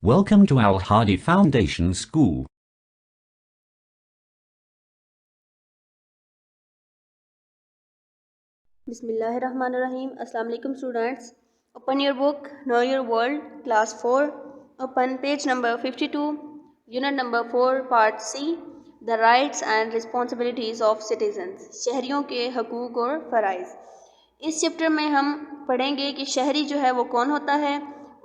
Welcome to Al Hadi Foundation School. Bismillahirrahmanirrahim. Assalamu alaikum students. Open your book, Know Your World, Class 4. Open page number 52, Unit number 4, Part C, The Rights and Responsibilities of Citizens. شہریوں کے حقوق اور فرائض. اس chapter میں ہم پڑھیں گے کہ شہری جو ہے وہ کون ہوتا ہے،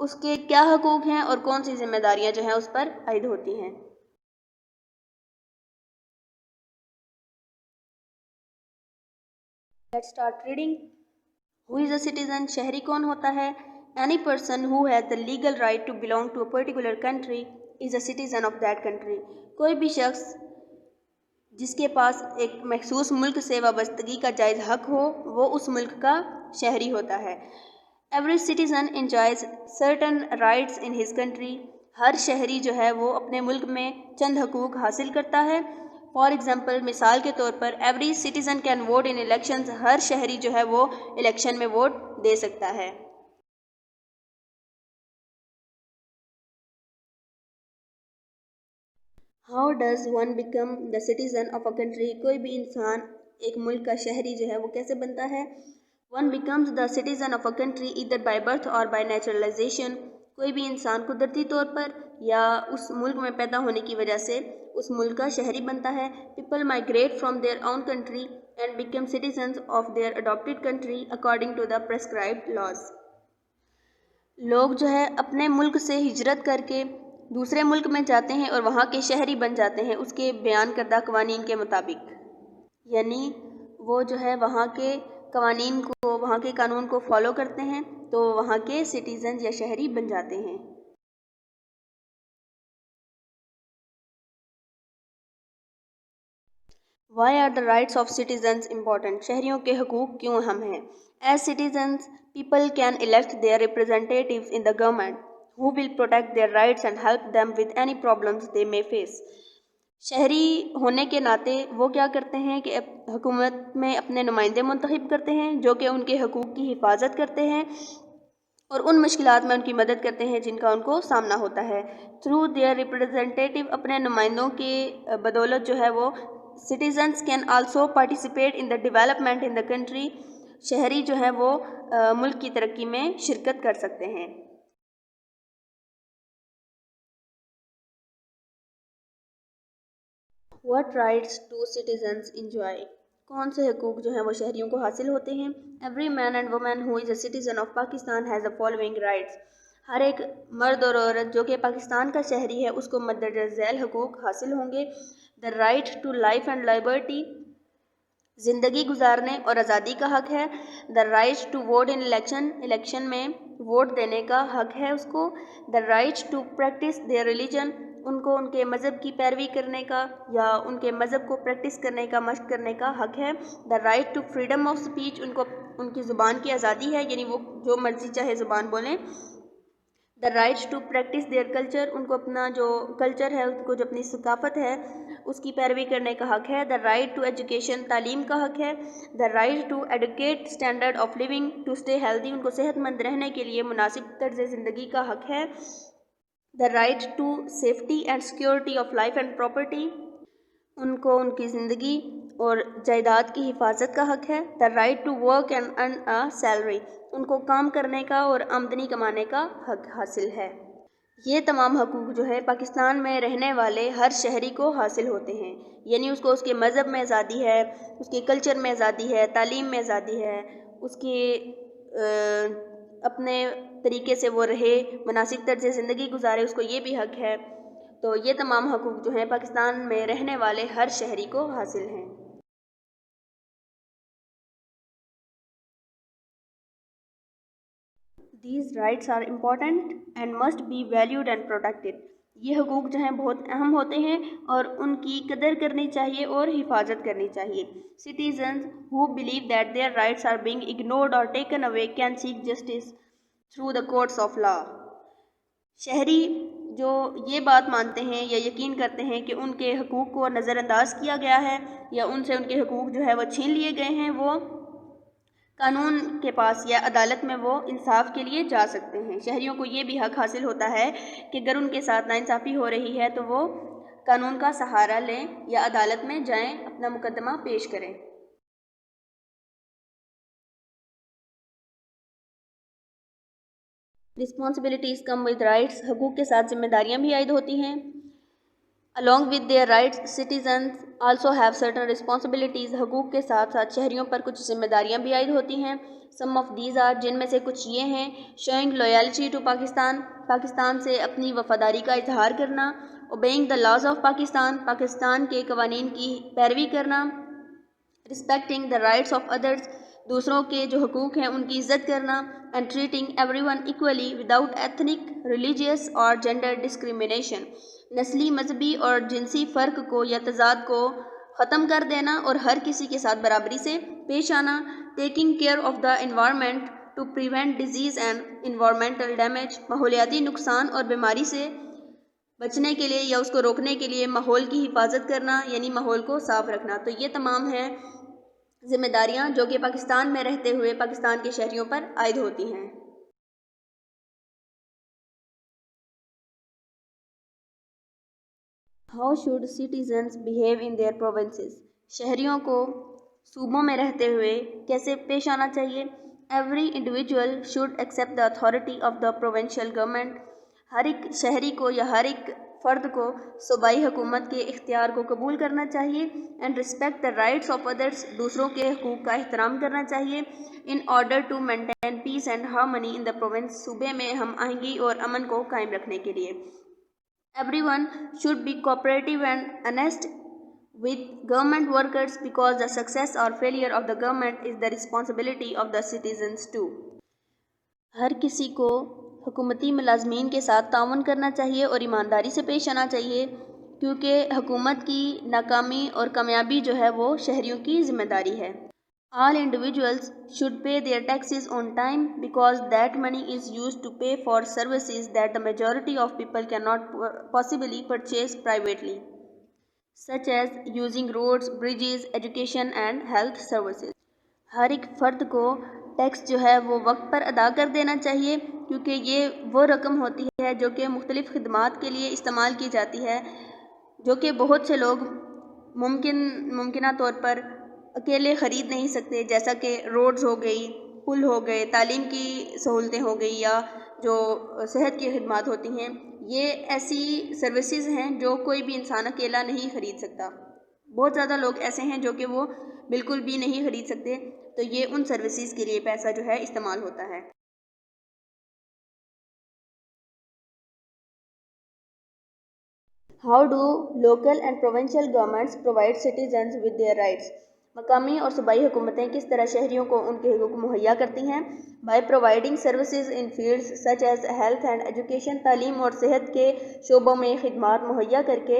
اس کے کیا حقوق ہیں اور کون سی ذمہ داریاں جو ہیں اس پر عائد ہوتی ہیں. Let's start reading. Who is a citizen? شہری کون ہوتا ہے؟ Any person who has the legal right to belong to a particular country is a citizen of that country. کوئی بھی شخص جس کے پاس ایک مخصوص ملک سے وابستگی کا جائز حق ہو وہ اس ملک کا شہری ہوتا ہے. Every citizen enjoys certain rights in his country. ہر شہری جو ہے وہ اپنے ملک میں چند حقوق حاصل کرتا ہے. فار ایگزامپل، مثال کے طور پر every citizen can vote in elections. ہر شہری جو ہے وہ الیکشن میں ووٹ دے سکتا ہے. How does one become the citizen of a country? کوئی بھی انسان ایک ملک کا شہری جو ہے وہ کیسے بنتا ہے؟ One becomes the citizen of a country either by birth اور بائی نیچرلائزیشن. کوئی بھی انسان قدرتی طور پر یا اس ملک میں پیدا ہونے کی وجہ سے اس ملک کا شہری بنتا ہے. People migrate from their own country and become citizens of their adopted country according to the prescribed laws. لوگ جو ہے اپنے ملک سے ہجرت کر کے دوسرے ملک میں جاتے ہیں اور وہاں کے شہری بن جاتے ہیں اس کے بیان کردہ قوانین کے مطابق. یعنی وہ جو ہے وہاں کے قوانین کو، وہاں کے قانون کو فالو کرتے ہیں تو وہاں کے سٹیزن یا شہری بن جاتے ہیں. Why are the rights of citizens important? شہریوں کے حقوق کیوں اہم ہیں؟ As citizens, people can elect their representatives in the government who will protect their rights and help them with any problems they may face. شہری ہونے کے ناطے وہ کیا کرتے ہیں کہ حکومت میں اپنے نمائندے منتخب کرتے ہیں جو کہ ان کے حقوق کی حفاظت کرتے ہیں اور ان مشکلات میں ان کی مدد کرتے ہیں جن کا ان کو سامنا ہوتا ہے. تھرو دیئر ریپرزینٹیٹیو، اپنے نمائندوں کی بدولت جو ہے وہ citizens can also participate in the development in the country. شہری جو ہے وہ ملک کی ترقی میں شرکت کر سکتے ہیں. What rights do citizens enjoy? کون سے حقوق جو ہیں وہ شہریوں کو حاصل ہوتے ہیں؟ Every man and woman who is a citizen of Pakistan has the following rights. ہر ایک مرد اور عورت جو کہ پاکستان کا شہری ہے اس کو مندرجہ ذیل حقوق حاصل ہوں گے. The right to life and liberty. زندگی گزارنے اور آزادی کا حق ہے. The right to vote in election. Election میں ووٹ دینے کا حق ہے اس کو. The right to practice their religion. ان کو ان کے مذہب کی پیروی کرنے کا یا ان کے مذہب کو پریکٹس کرنے کا، مشق کرنے کا حق ہے. The right to freedom of speech. ان کو ان کی زبان کی آزادی ہے، یعنی وہ جو مرضی چاہے زبان بولیں. The right to practice their culture. ان کو اپنا جو کلچر ہے، ان کو جو اپنی ثقافت ہے اس کی پیروی کرنے کا حق ہے. The right to education. تعلیم کا حق ہے. The right to adequate standard of living to stay healthy. ان کو صحت مند رہنے کے لیے مناسب طرز زندگی کا حق ہے. The right to safety and security of life and property. ان کو ان کی زندگی اور جائیداد کی حفاظت کا حق ہے. The right to work and earn a salary. ان کو کام کرنے کا اور آمدنی کمانے کا حق حاصل ہے. یہ تمام حقوق جو ہے پاکستان میں رہنے والے ہر شہری کو حاصل ہوتے ہیں. یعنی اس کو اس کے مذہب میں آزادی ہے، اس کے کلچر میں آزادی ہے، تعلیم میں آزادی ہے، اس کے اپنے طریقے سے وہ رہے، مناسب طرز زندگی گزارے، اس کو یہ بھی حق ہے. تو یہ تمام حقوق جو ہیں پاکستان میں رہنے والے ہر شہری کو حاصل ہیں. These rights are important and must be valued and protected. یہ حقوق جو ہیں بہت اہم ہوتے ہیں اور ان کی قدر کرنی چاہیے اور حفاظت کرنی چاہیے. Citizens who believe that their rights are being ignored or taken away can seek justice through the courts of law. شہری جو یہ بات مانتے ہیں یا یقین کرتے ہیں کہ ان کے حقوق کو نظر انداز کیا گیا ہے یا ان سے ان کے حقوق جو ہے وہ چھین لیے گئے ہیں، وہ قانون کے پاس یا عدالت میں وہ انصاف کے لیے جا سکتے ہیں۔ شہریوں کو یہ بھی حق حاصل ہوتا ہے کہ اگر ان کے ساتھ ناانصافی ہو رہی ہے تو وہ قانون کا سہارا لیں یا عدالت میں جائیں، اپنا مقدمہ پیش کریں۔ رسپانسبلٹیز کم ود رائٹس، حقوق کے ساتھ ذمہ داریاں بھی عائد ہوتی ہیں۔ along with their rights citizens also have certain responsibilities، حقوق کے ساتھ ساتھ شہریوں پر کچھ ذمہ داریاں بھی عائد ہوتی ہیں۔ some of these are، جن میں سے کچھ یہ ہیں: showing loyalty to Pakistan, Pakistan سے اپنی وفاداری کا اظہار کرنا، obeying the laws of Pakistan, Pakistan کے قوانین کی پیروی کرنا، respecting the rights of others، دوسروں کے جو حقوق ہیں ان کی عزت کرنا، and treating everyone equally without ethnic، religious اور gender discrimination، نسلی، مذہبی اور جنسی فرق کو یا تضاد کو ختم کر دینا اور ہر کسی کے ساتھ برابری سے پیش آنا، taking care of the environment to prevent disease and environmental damage، ماحولیاتی نقصان اور بیماری سے بچنے کے لیے یا اس کو روکنے کے لیے ماحول کی حفاظت کرنا، یعنی ماحول کو صاف رکھنا۔ تو یہ تمام ہیں ذمہ داریاں جو کہ پاکستان میں رہتے ہوئے پاکستان کے شہریوں پر عائد ہوتی ہیں۔ How should citizens behave in their provinces؟ شہریوں کو صوبوں میں رہتے ہوئے کیسے پیش آنا چاہیے؟ Every individual should accept the authority of the provincial government، ہر ایک شہری کو یا ہر ایک فرد کو صوبائی حکومت کے اختیار کو قبول کرنا چاہیے، and respect the rights of others، دوسروں کے حقوق کا احترام کرنا چاہیے، in order to maintain peace and harmony in the province، صوبے میں ہم آہنگی اور امن کو قائم رکھنے کے لیے۔ Everyone should be cooperative and honest with government workers because the success or failure of the government is the responsibility of the citizens too۔ ہر کسی کو حکومتی ملازمین کے ساتھ تعاون کرنا چاہیے اور ایمانداری سے پیش آنا چاہیے، کیونکہ حکومت کی ناکامی اور کامیابی جو ہے وہ شہریوں کی ذمہ داری ہے۔ All individuals should pay their taxes on time because that money is used to pay for services that the majority of people cannot possibly purchase privately, such as using roads, bridges, education and health services۔ ہر ایک فرد کو tax جو ہے وہ وقت پر ادا کر دینا چاہیے، کیونکہ یہ وہ رقم ہوتی ہے جو کہ مختلف خدمات کے لیے استعمال کی جاتی ہے، جو کہ بہت سے لوگ ممکنہ طور پر اکیلے خرید نہیں سکتے، جیسا کہ روڈز ہو گئی، پل ہو گئے، تعلیم کی سہولتیں ہو گئی، یا جو صحت کی خدمات ہوتی ہیں۔ یہ ایسی سروسز ہیں جو کوئی بھی انسان اکیلا نہیں خرید سکتا۔ بہت زیادہ لوگ ایسے ہیں جو کہ وہ بالکل بھی نہیں خرید سکتے، تو یہ ان سروسز کے لیے پیسہ جو ہے استعمال ہوتا ہے۔ How do local and provincial governments provide citizens with their rights؟ مقامی اور صوبائی حکومتیں کس طرح شہریوں کو ان کے حقوق مہیا کرتی ہیں؟ By providing services in fields such as health and education، تعلیم اور صحت کے شعبوں میں خدمات مہیا کر کے۔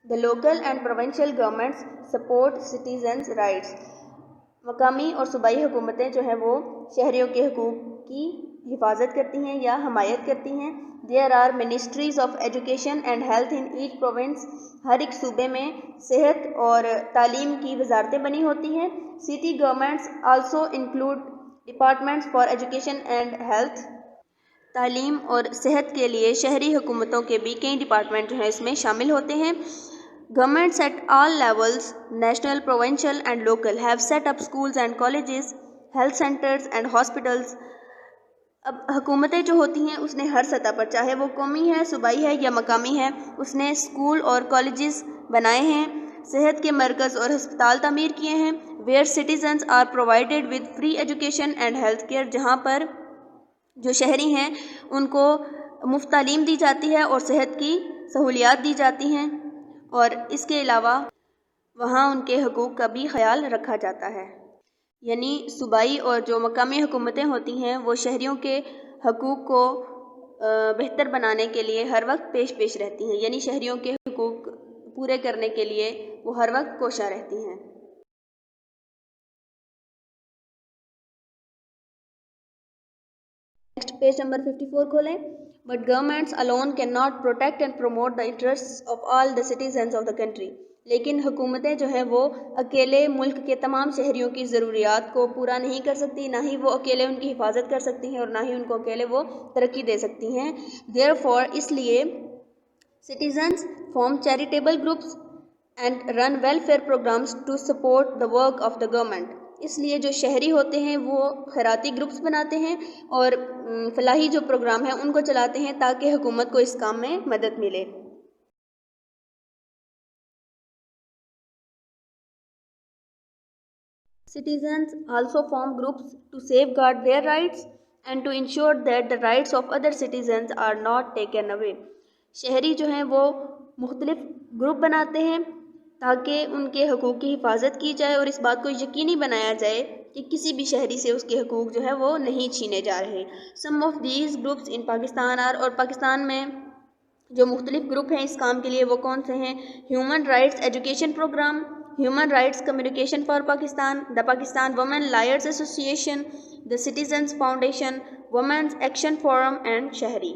The local and provincial governments support citizens' rights، مقامی اور صوبائی حکومتیں جو ہیں وہ شہریوں کے حقوق کی حفاظت کرتی ہیں یا حمایت کرتی ہیں۔ There are ministries of education and health in each province، ہر ایک صوبے میں صحت اور تعلیم کی وزارتیں بنی ہوتی ہیں۔ City governments also include departments for education and health، تعلیم اور صحت کے لیے شہری حکومتوں کے بھی کئی ڈپارٹمنٹ جو ہیں اس میں شامل ہوتے ہیں۔ Governments at all levels، national، provincial and local، have set up schools and colleges، health centers and hospitals۔ اب حکومتیں جو ہوتی ہیں اس نے ہر سطح پر، چاہے وہ قومی ہے، صوبائی ہے یا مقامی ہے، اس نے اسکول اور کالجز بنائے ہیں، صحت کے مرکز اور ہسپتال تعمیر کیے ہیں۔ where citizens are provided with free education and health care، جہاں پر جو شہری ہیں ان کو مفت تعلیم دی جاتی ہے اور صحت کی سہولیات دی جاتی ہیں، اور اس کے علاوہ وہاں ان کے حقوق کا بھی خیال رکھا جاتا ہے۔ یعنی صوبائی اور جو مقامی حکومتیں ہوتی ہیں وہ شہریوں کے حقوق کو بہتر بنانے کے لیے ہر وقت پیش رہتی ہیں، یعنی شہریوں کے حقوق پورے کرنے کے لیے وہ ہر وقت کوشاں رہتی ہیں۔ نیکسٹ پیج نمبر 54 کھولیں۔ But governments alone cannot protect and promote the interests of all the citizens of the country۔ لیکن حکومتیں جو ہیں وہ اکیلے ملک کے تمام شہریوں کی ضروریات کو پورا نہیں کر سکتی، نہ ہی وہ اکیلے ان کی حفاظت کر سکتی ہیں اور نہ ہی ان کو اکیلے وہ ترقی دے سکتی ہیں. Therefore اس لیے citizens form charitable groups and run welfare programs to support the work of the government. اس لیے جو شہری ہوتے ہیں وہ خیراتی گروپس بناتے ہیں اور فلاحی جو پروگرام ہیں ان کو چلاتے ہیں تاکہ حکومت کو اس کام میں مدد ملے. Citizens also form groups to safeguard their rights and to ensure that the rights of other citizens are not taken away. شہری جو ہیں وہ مختلف گروپ بناتے ہیں تاکہ ان کے حقوق کی حفاظت کی جائے اور اس بات کو یقینی بنایا جائے کہ کسی بھی شہری سے اس کے حقوق جو ہے وہ نہیں چھینے جا رہے. Some of these groups in Pakistan are اور پاکستان میں جو مختلف گروپ ہیں اس کام کے لیے وہ کون سے ہیں؟ Human rights education programme, human rights communication for Pakistan, the Pakistan women lawyers association, the citizens foundation, women's action forum and Shehri.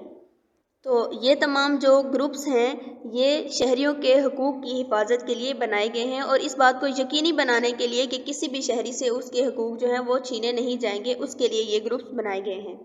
تو یہ تمام جو گروپس ہیں یہ شہریوں کے حقوق کی حفاظت کے لیے بنائے گئے ہیں اور اس بات کو یقینی بنانے کے لیے کہ کسی بھی شہری سے اس کے حقوق جو ہیں وہ چھینے نہیں جائیں گے، اس کے لیے یہ گروپس بنائے گئے ہیں.